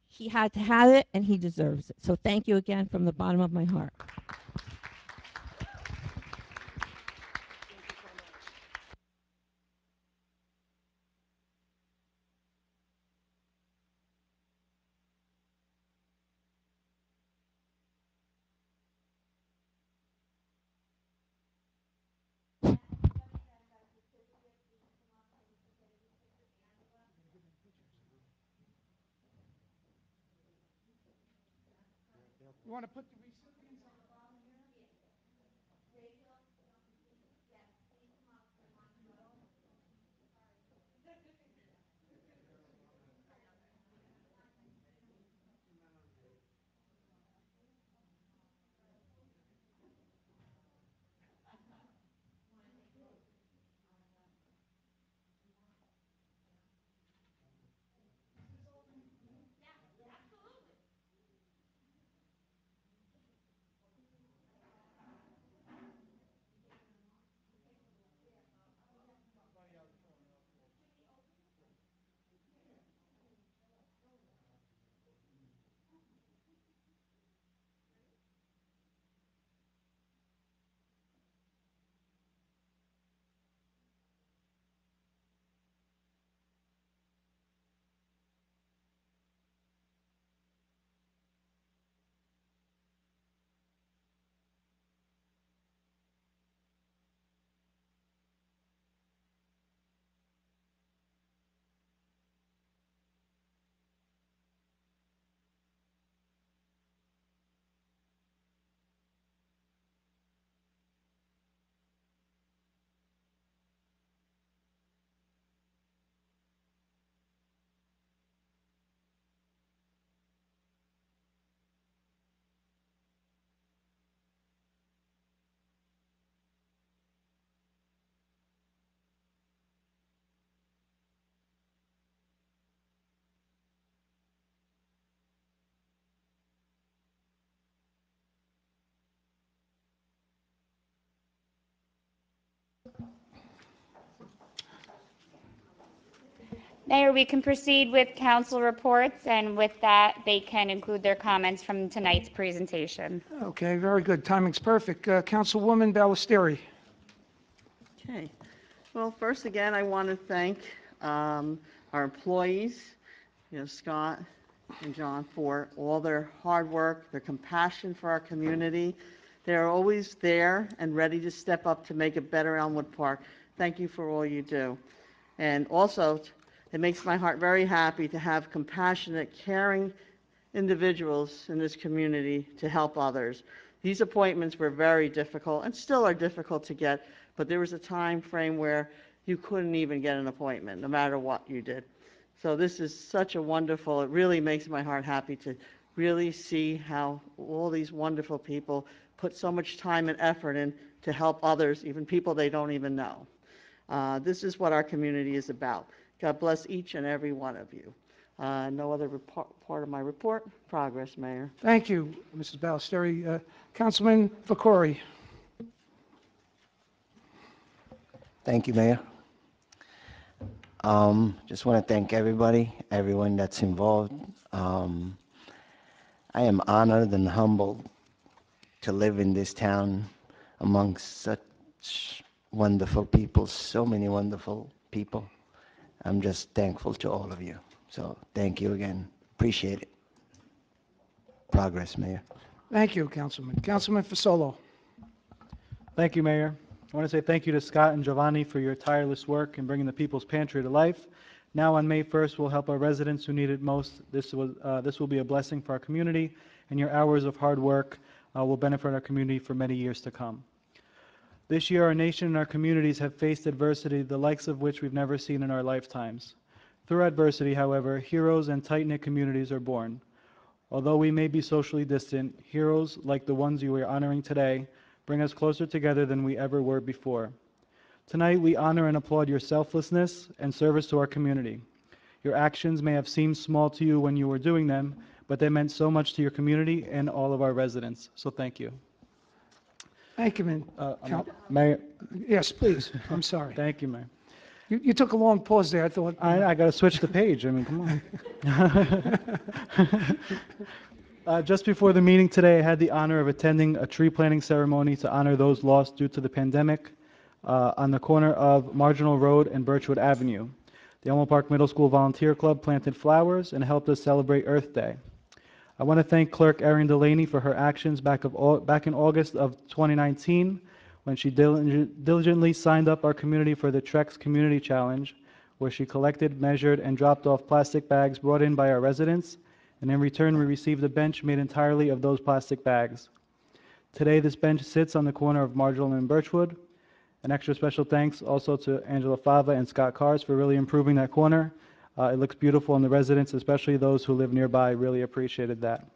he had to have it, and he deserves it. So thank you again from the bottom of my heart. You want to put the recipients on the bottom here? Mayor, we can proceed with council reports, and with that, they can include their comments from tonight's presentation. Okay, very good. Timing's perfect. Councilwoman Ballesteri. Okay. Well, first again, I want to thank our employees, Scott and John, for all their hard work, their compassion for our community. They're always there and ready to step up to make it better Elmwood Park. Thank you for all you do. And also, it makes my heart very happy to have compassionate, caring individuals in this community to help others. These appointments were very difficult and still are difficult to get, but there was a time frame where you couldn't even get an appointment, no matter what you did. So this is such a wonderful, it really makes my heart happy to really see how all these wonderful people put so much time and effort in to help others, even people they don't even know. This is what our community is about. God bless each and every one of you. No other part of my report. Progress, Mayor. Thank you, Mrs. Ballesteri. Councilman Vakori. Thank you, Mayor. Just want to thank everyone that's involved. I am honored and humbled to live in this town amongst such wonderful people, so many wonderful people. I'm just thankful to all of you. So thank you again. Appreciate it. Progress, Mayor. Thank you, Councilman. Councilman Fasolo. Thank you, Mayor. I want to say thank you to Scott and Giovanni for your tireless work in bringing the People's Pantry to life. Now on May 1st, we'll help our residents who need it most. This will be a blessing for our community, and your hours of hard work will benefit our community for many years to come. This year, our nation and our communities have faced adversity, the likes of which we've never seen in our lifetimes. Through adversity, however, heroes and tight-knit communities are born. Although we may be socially distant, heroes like the ones you are honoring today bring us closer together than we ever were before. Tonight, we honor and applaud your selflessness and service to our community. Your actions may have seemed small to you when you were doing them, but they meant so much to your community and all of our residents. So thank you. Thank you, Mayor. Yes, please. I'm sorry. Thank you, Mayor. You took a long pause there. I thought. I got to switch the page. I mean, come on. Just before the meeting today, I had the honor of attending a tree planting ceremony to honor those lost due to the pandemic on the corner of Marginal Road and Birchwood Avenue. The Elmwood Park Middle School Volunteer Club planted flowers and helped us celebrate Earth Day. I want to thank Clerk Erin Delaney for her actions back in August of 2019 when she diligently signed up our community for the Trex Community Challenge, where she collected, measured, and dropped off plastic bags brought in by our residents, and in return we received a bench made entirely of those plastic bags. Today this bench sits on the corner of Marginal and Birchwood. An extra special thanks also to Angela Fava and Scott Cars for really improving that corner. It looks beautiful, and the residents, especially those who live nearby, really appreciated that.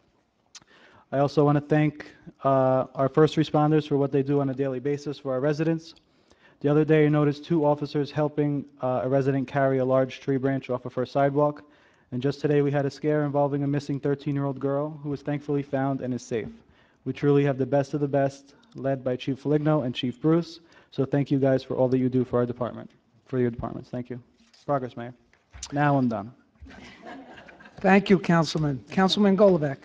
I also want to thank our first responders for what they do on a daily basis for our residents. The other day, I noticed 2 officers helping a resident carry a large tree branch off of her sidewalk. And just today, we had a scare involving a missing 13-year-old girl who was thankfully found and is safe. We truly have the best of the best, led by Chief Foligno and Chief Bruce. So thank you guys for all that you do for our department, for your departments. Thank you. Progress, Mayor. Now I'm done. Thank you, Councilman. Councilman Golovec.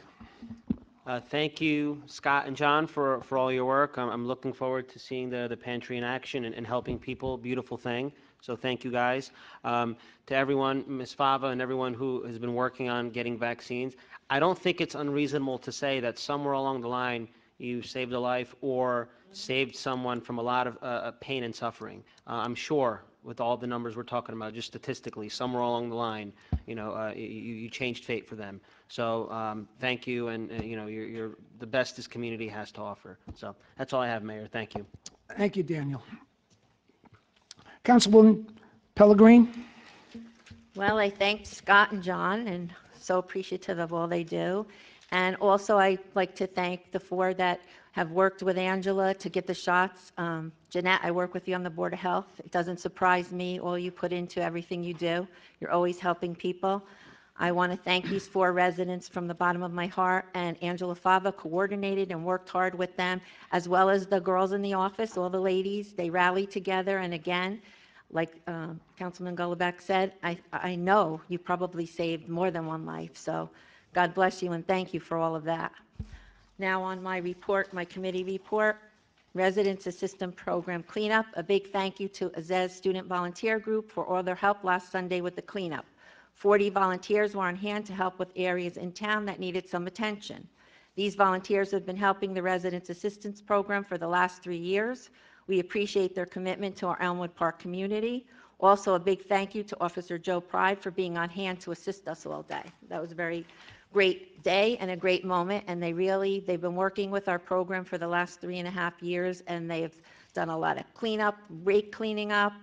Thank you, Scott and John, for all your work. I'm looking forward to seeing the pantry in action and helping people. Beautiful thing. So thank you, guys. To everyone, Ms. Fava and everyone who has been working on getting vaccines, I don't think it's unreasonable to say that somewhere along the line you saved a life or saved someone from a lot of pain and suffering. I'm sure with all the numbers we're talking about, just statistically, somewhere along the line, you changed fate for them. So thank you, and you're the best this community has to offer. So that's all I have, Mayor. Thank you. Thank you, Daniel. Councilwoman Pellegrin. Well, I thank Scott and John, and so appreciative of all they do. And also, I'd like to thank the 4 that have worked with Angela to get the shots. Jeanette, I work with you on the Board of Health. It doesn't surprise me, all you put into everything you do. You're always helping people. I want to thank these 4 residents from the bottom of my heart, and Angela Fava coordinated and worked hard with them, as well as the girls in the office, all the ladies. They rallied together, and again, Like Councilman Gullabak said, I know you probably saved more than one life, so God bless you and thank you for all of that. Now on my report, my committee report, Residence Assistance Program cleanup. A big thank you to Azez Student Volunteer Group for all their help last Sunday with the cleanup. 40 volunteers were on hand to help with areas in town that needed some attention. These volunteers have been helping the Residence Assistance Program for the last 3 years. We appreciate their commitment to our Elmwood Park community. Also, a big thank you to Officer Joe Pride for being on hand to assist us all day. That was a very great day and a great moment, and they've been working with our program for the last 3.5 years, and they've done a lot of cleanup, rake cleaning up,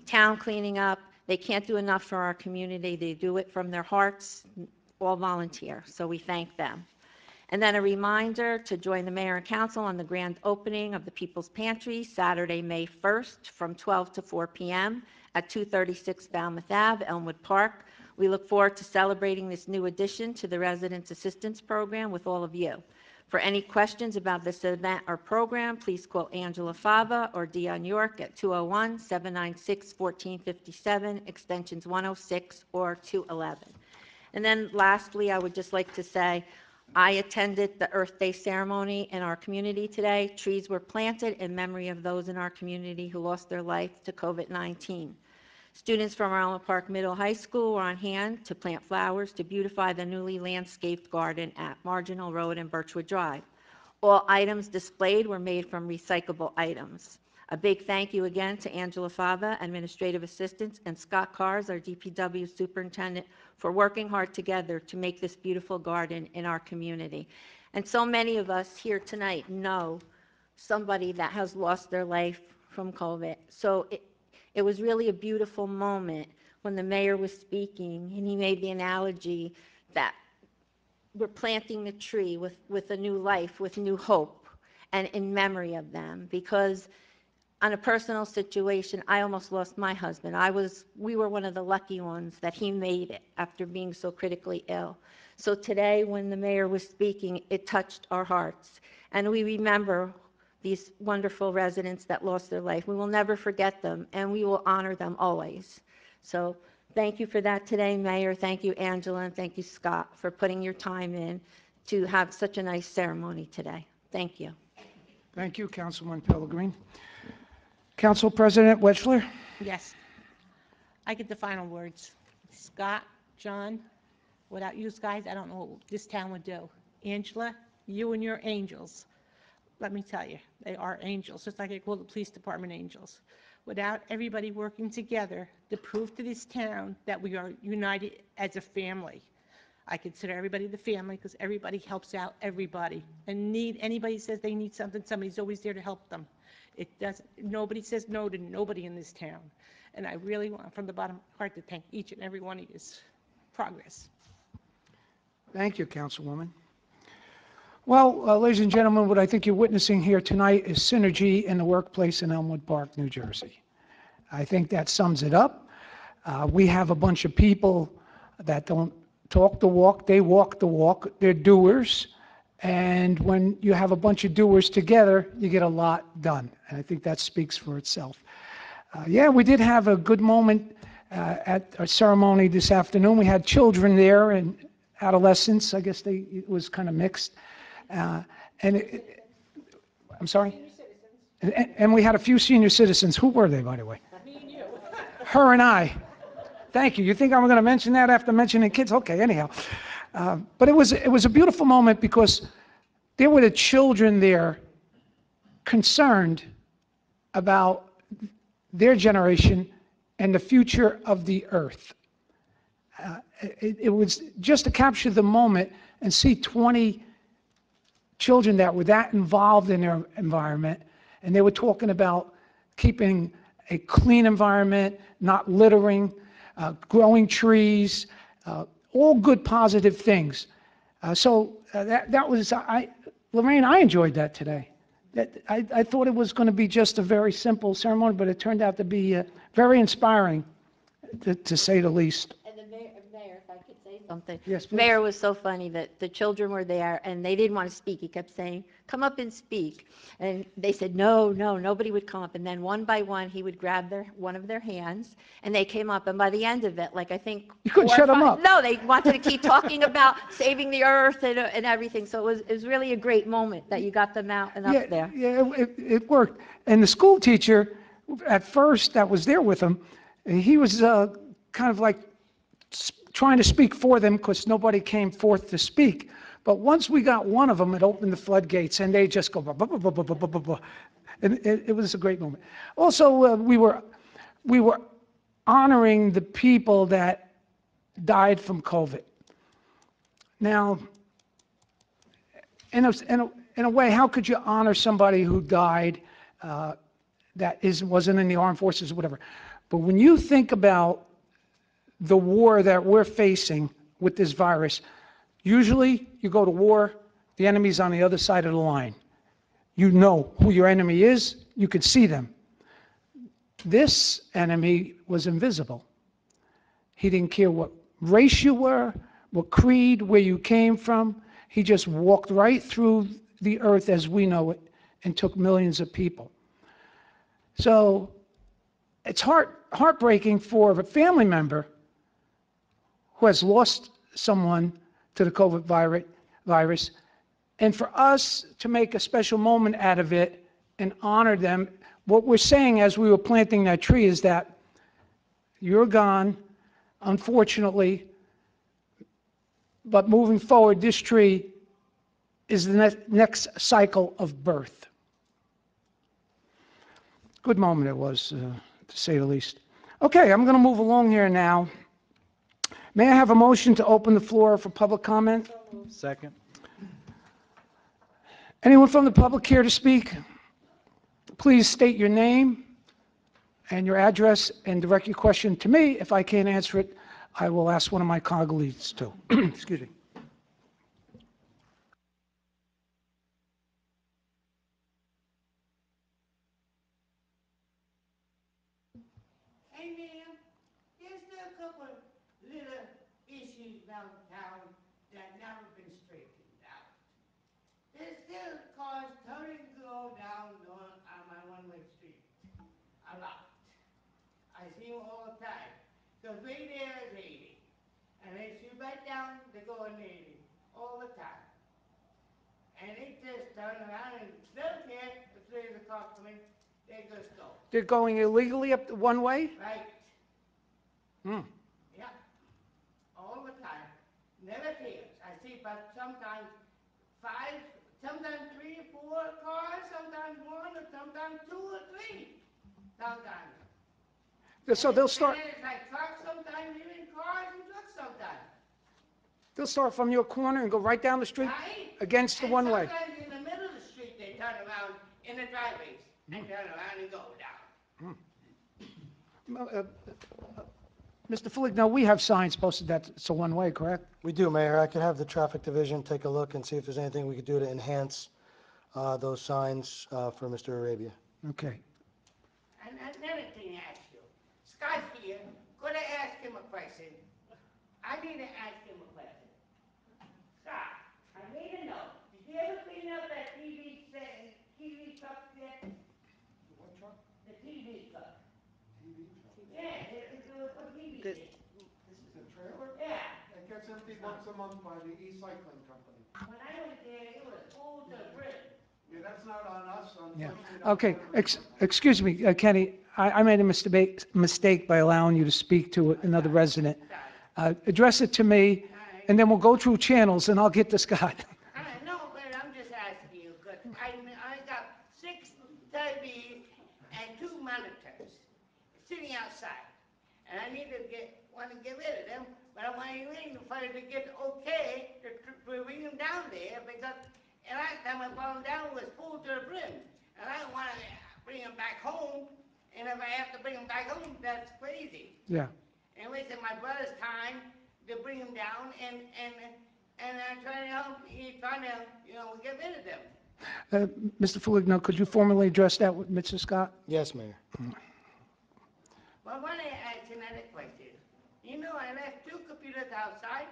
town cleaning up. They can't do enough for our community. They do it from their hearts, all volunteer, so we thank them. And then a reminder to join the mayor and council on the grand opening of the People's Pantry, Saturday, May 1st, from 12 to 4 p.m. at 236 Falmouth Ave, Elmwood Park. We look forward to celebrating this new addition to the Residence Assistance Program with all of you. For any questions about this event or program, please call Angela Fava or Dion York at 201-796-1457, extensions 106 or 211. And then lastly, I would just like to say, I attended the Earth Day ceremony in our community today. Trees were planted in memory of those in our community who lost their life to COVID-19. Students from Elmwood Park Middle High School were on hand to plant flowers to beautify the newly landscaped garden at Marginal Road and Birchwood Drive. All items displayed were made from recyclable items. A big thank you again to Angela Fava, Administrative Assistant, and Scott Cars, our DPW Superintendent, for working hard together to make this beautiful garden in our community. And so many of us here tonight know somebody that has lost their life from COVID. So it was really a beautiful moment when the mayor was speaking, and he made the analogy that we're planting the tree with a new life, with new hope, and in memory of them. Because on a personal situation, I almost lost my husband. We were one of the lucky ones that he made it after being so critically ill. So today, when the mayor was speaking, it touched our hearts. And we remember these wonderful residents that lost their life. We will never forget them, and we will honor them always. So thank you for that today, Mayor. Thank you, Angela, and thank you, Scott, for putting your time in to have such a nice ceremony today. Thank you. Thank you, Councilman Pellegrin. Council President Wetchler? Yes. I get the final words. Scott, John, without you guys, I don't know what this town would do. Angela, you and your angels. Let me tell you, they are angels, just like I call the police department angels. Without everybody working together to prove to this town that we are united as a family. I consider everybody the family because everybody helps out everybody. And anybody says they need something, somebody's always there to help them. Nobody says no to nobody in this town. And I really want, from the bottom of my heart, to thank each and every one of you. Progress. Thank you, Councilwoman. Well, ladies and gentlemen, what I think you're witnessing here tonight is synergy in the workplace in Elmwood Park, New Jersey. I think that sums it up. We have a bunch of people that don't talk the walk, they walk the walk. They're doers. And when you have a bunch of doers together, you get a lot done. And I think that speaks for itself. Yeah, we did have a good moment at our ceremony this afternoon. We had children there and adolescents. I guess it was kind of mixed. I'm sorry? And we had a few senior citizens. Who were they, by the way? Me and you. Her and I. Thank you. You think I'm going to mention that after mentioning kids? Okay, anyhow. But it was a beautiful moment because there were the children there concerned about their generation and the future of the earth. It was just to capture the moment and see 20 children that were that involved in their environment, and they were talking about keeping a clean environment, not littering, growing trees, all good positive things. That was, Lorraine, I enjoyed that today. I thought it was going to be just a very simple ceremony, but it turned out to be very inspiring, to say the least. And the mayor, if I could say something? Yes, please. Mayor was so funny that the children were there and they didn't want to speak. He kept saying, "Come up and speak." And they said, "No, no, nobody would come up." And then one by one, he would grab one of their hands and they came up. And by the end of it, like I think. You couldn't 4 or shut 'em 5 up. No, they wanted to keep talking about saving the earth and everything. So it was really a great moment that you got them out and up there. Yeah, it worked. And the school teacher, at first, that was there with him, he was kind of like trying to speak for them because nobody came forth to speak. But once we got one of them, it opened the floodgates, and they just go, blah, blah, blah, blah, blah, blah, blah, blah. And it was a great moment. Also, we were honoring the people that died from COVID. Now, in a way, how could you honor somebody who died that wasn't in the armed forces or whatever? But when you think about the war that we're facing with this virus, usually you go to war, the enemy's on the other side of the line. You know who your enemy is, you could see them. This enemy was invisible. He didn't care what race you were, what creed, where you came from. He just walked right through the earth as we know it and took millions of people. So it's heartbreaking for a family member who has lost someone to the COVID virus, and for us to make a special moment out of it and honor them. What we're saying as we were planting that tree is that you're gone, unfortunately, but moving forward, this tree is the next cycle of birth. Good moment it was, to say the least. Okay, I'm going to move along here now. May I have a motion to open the floor for public comment? Second. Anyone from the public here to speak? Please state your name and your address and direct your question to me. If I can't answer it, I will ask one of my colleagues to. Excuse me. Hey, ma'am, there's still a couple little issues downtown that never been straightened out. There's still cars turning to go down on my one-way street. A lot. I see them all the time. Because right there is 80. And they shoot right down, they go on 80. All the time. And they just turn around and don't care if there's a car coming, they just go. They're going illegally up the one way? Right. Hmm. Yeah, all the time. Never fails. I see, but sometimes 5, sometimes 3, 4 cars, sometimes 1, or sometimes 2 or 3. Sometimes. So they'll start. And it's like trucks sometimes, even cars and trucks sometimes. They'll start from your corner and go right down the street Right? against the And one way. sometimes in the middle of the street, they turn around in the driveways and turn around and go down. Mr. Foligno, we have signs posted that it's a one-way, correct? We do, Mayor. I could have the traffic division take a look and see if there's anything we could do to enhance those signs for Mr. Arabia. Okay. And another thing to ask you. Scott here, could I ask him a question? I need to ask him a question. Scott, I need to know, did you ever clean up that TV truck yet? What truck? The TV truck. TV truck? Yeah, it was a TV. This is a trailer? Yeah. It gets emptied once a month by the e-cycling company. When I went there, it was full to the brim. Yeah, that's not on us, Yeah. unfortunately. Okay. Excuse me, Kenny. I made a mistake by allowing you to speak to another resident. Address it to me, and then we'll go through channels, and I'll get to Scott. No, but I'm just asking you, because I got 6 TVs and 2 monitors sitting outside. And I need to want to get rid of them, but I'm waiting for it to get okay to bring them down there, because the last time I brought them down was full to the brim. And I don't want to bring them back home, and if I have to bring them back home, that's crazy. Yeah. And wasting my brother's time to bring them down, and I'm trying to get rid of them. Mr. Foligno, could you formally address that with Mr. Scott? Yes, Mayor. Well, I want to ask another question. You know, I left 2 computers outside,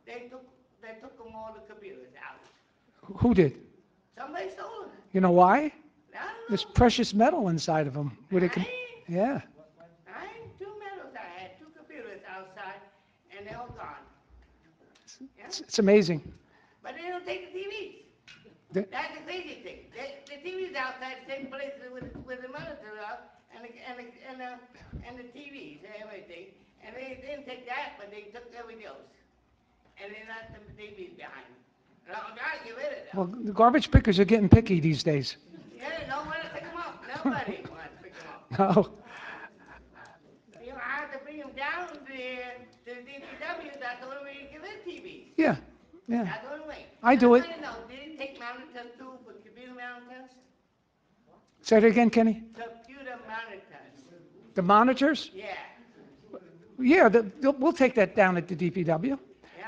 they took them all the computers out. Who did? Somebody stole them. You know why? I don't know. There's precious metal inside of them. Yeah. I ain't two metals. I had two computers outside, and they're all gone. Yeah? It's amazing. But they don't take the TVs. The- That's the crazy thing. The TVs outside the same place with the monitor out and the TVs and everything. And they didn't take that, but they took everything else. And they left the TVs behind. And I'm trying to get rid of them. Well, the garbage pickers are getting picky these days. Yeah, no one to pick them up. Nobody wants to pick them up. No. You know, I have to bring them down to the DPW. That's the only way you can get rid of TVs. Yeah. Yeah. That's the only way. I do it. I know. Did he take monitors too for computer monitors? Say it again, Kenny. Computer monitors. The monitors? Yeah. Yeah, we'll take that down at the DPW.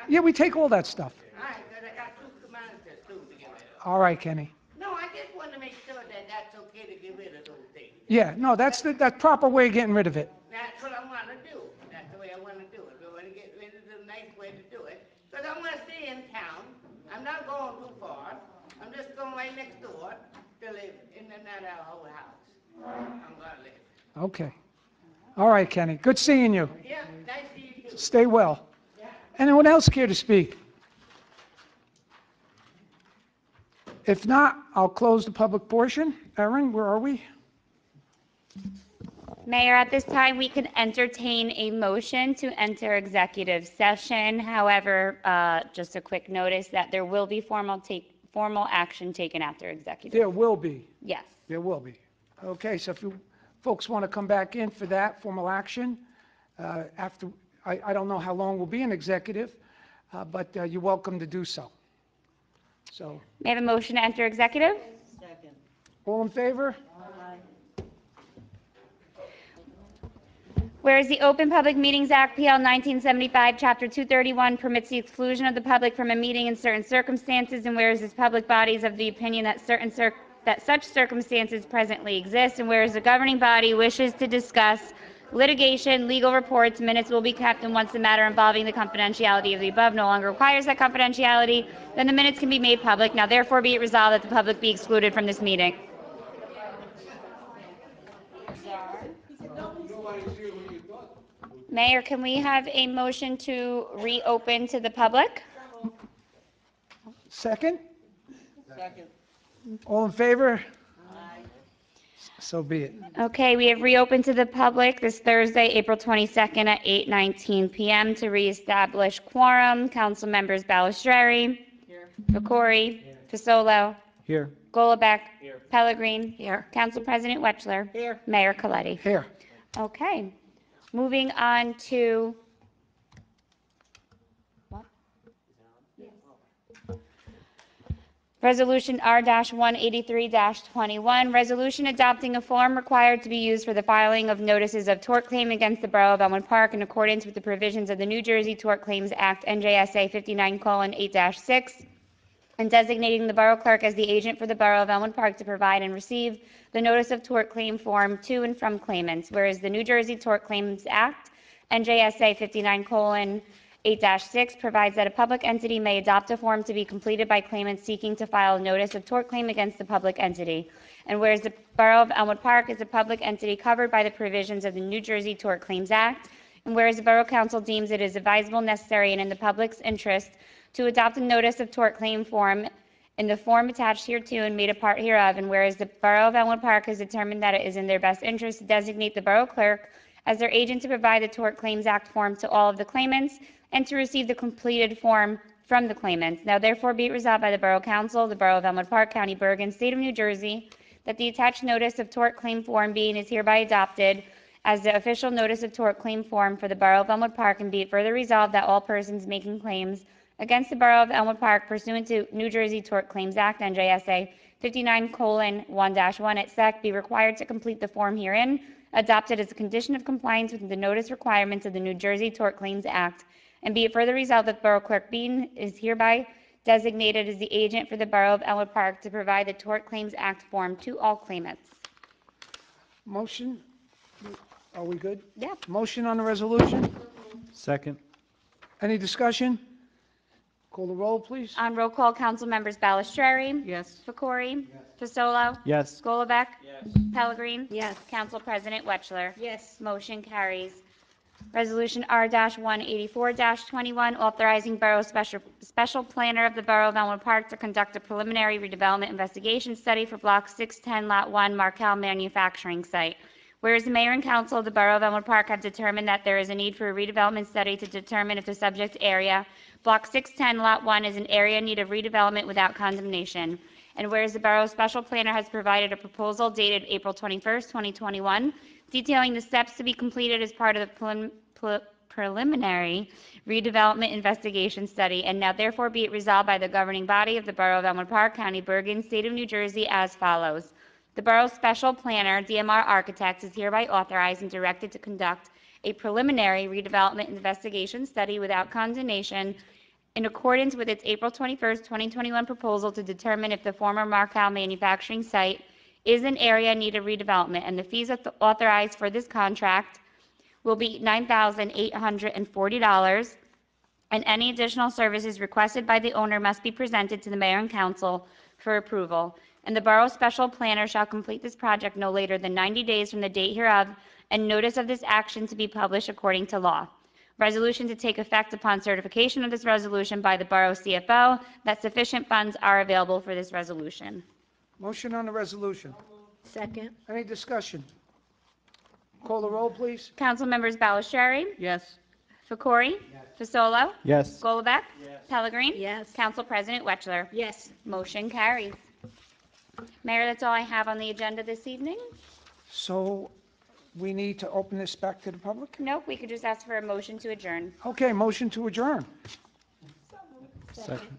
Yeah, we take all that stuff. All right, because I got two monitors too to get rid of. All right, Kenny. No, I just want to make sure that that's okay to get rid of those things. Yeah, no, that's the proper way of getting rid of it. That's what I want to do. That's the way I want to do it. I want to get rid of the nice way to do it. Because I want to stay in town. I'm not going too far. I'm just going right next door to live in that whole house. I'm going to live. Okay. All right, Kenny. Good seeing you. Yeah, nice to see you too. Stay well. Anyone else care to speak? If not, I'll close the public portion. Erin, where are we? Mayor, at this time, we can entertain a motion to enter executive session. However, just a quick notice that there will be formal action taken after executive. There will be. Yes. There will be. Okay, so if you folks want to come back in for that formal action, after, I don't know how long we'll be in executive, but you're welcome to do so. So, May I have a motion to enter executive? all in favor? Whereas the Open Public Meetings Act, PL 1975, Chapter 231, permits the exclusion of the public from a meeting in certain circumstances, and whereas this public body is of the opinion that such circumstances presently exist, and whereas the governing body wishes to discuss litigation, legal reports, minutes will be kept, and once the matter involving the confidentiality of the above no longer requires that confidentiality, then the minutes can be made public. Now therefore be it resolved that the public be excluded from this meeting. Mayor, can we have a motion to reopen to the public? Second? All in favor? So be it. Okay, we have reopened to the public this Thursday, April 22nd at 8:19 p.m. to reestablish quorum. Council members Balistrary. Here. Pecori. Fasolo. Here. Golubek. Here. Pellegrin. Here. Council President Wetchler. Here. Mayor Coletti. Here. Okay, moving on to. Resolution R-183-21, resolution adopting a form required to be used for the filing of notices of tort claim against the Borough of Elmwood Park in accordance with the provisions of the New Jersey Tort Claims Act, NJSA 59:8-6, and designating the Borough Clerk as the agent for the Borough of Elmwood Park to provide and receive the notice of tort claim form to and from claimants, whereas the New Jersey Tort Claims Act, NJSA 59:8-6 provides that a public entity may adopt a form to be completed by claimants seeking to file a notice of tort claim against the public entity. And whereas the Borough of Elmwood Park is a public entity covered by the provisions of the New Jersey Tort Claims Act, and whereas the Borough Council deems it is advisable, necessary, and in the public's interest to adopt a notice of tort claim form in the form attached hereto and made a part hereof, and whereas the Borough of Elmwood Park has determined that it is in their best interest to designate the Borough Clerk as their agent to provide the Tort Claims Act form to all of the claimants and to receive the completed form from the claimants. Now therefore be it resolved by the Borough Council, the Borough of Elmwood Park, County Bergen, State of New Jersey, that the attached notice of tort claim form being is hereby adopted as the official notice of tort claim form for the Borough of Elmwood Park, and be it further resolved that all persons making claims against the Borough of Elmwood Park pursuant to New Jersey Tort Claims Act, NJSA 59:1-1 at SEC, be required to complete the form herein, adopted as a condition of compliance with the notice requirements of the New Jersey Tort Claims Act. And be it further resolved that Borough Clerk Bean is hereby designated as the agent for the Borough of Elmwood Park to provide the Tort Claims Act form to all claimants. Motion? Are we good? Yeah. Motion on the resolution? Second. Any discussion? Call the roll, please. On roll call, council members Balistrary. Yes. Fakori. Fasolo. Yes. Golubek. Pellegrin. Yes. Council President Wetchler. Yes. Motion carries. Resolution R-184-21, authorizing Borough Special Planner of the Borough of Elmwood Park to conduct a preliminary redevelopment investigation study for Block 610, Lot 1, Markel Manufacturing Site. Whereas the Mayor and Council of the Borough of Elmwood Park have determined that there is a need for a redevelopment study to determine if the subject area, Block 610, Lot 1, is an area in need of redevelopment without condemnation. And whereas the Borough Special Planner has provided a proposal dated April 21st, 2021, detailing the steps to be completed as part of the preliminary redevelopment investigation study, and now therefore be it resolved by the governing body of the Borough of Elmwood Park, County Bergen, State of New Jersey as follows. The Borough's Special Planner, DMR Architects, is hereby authorized and directed to conduct a preliminary redevelopment investigation study without condemnation in accordance with its April 21st, 2021 proposal to determine if the former Markel manufacturing site is an area in need of redevelopment, and the fees authorized for this contract will be $9,840, and any additional services requested by the owner must be presented to the mayor and council for approval. And the borough special planner shall complete this project no later than 90 days from the date hereof, and notice of this action to be published according to law. Resolution to take effect upon certification of this resolution by the borough CFO that sufficient funds are available for this resolution. Motion on the resolution. Second. Any discussion? Call the roll, please. Council members Balistrary. Yes. Fakori. Fasolo. Yes. Golubek. Pellegrin. Yes. Council President Wetchler. Yes. Motion carries. Mayor, that's all I have on the agenda this evening. So we need to open this back to the public? Nope, we could just ask for a motion to adjourn. Okay, motion to adjourn. Second.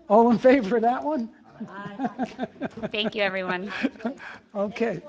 All in favor of that one? Thank you, everyone. Okay.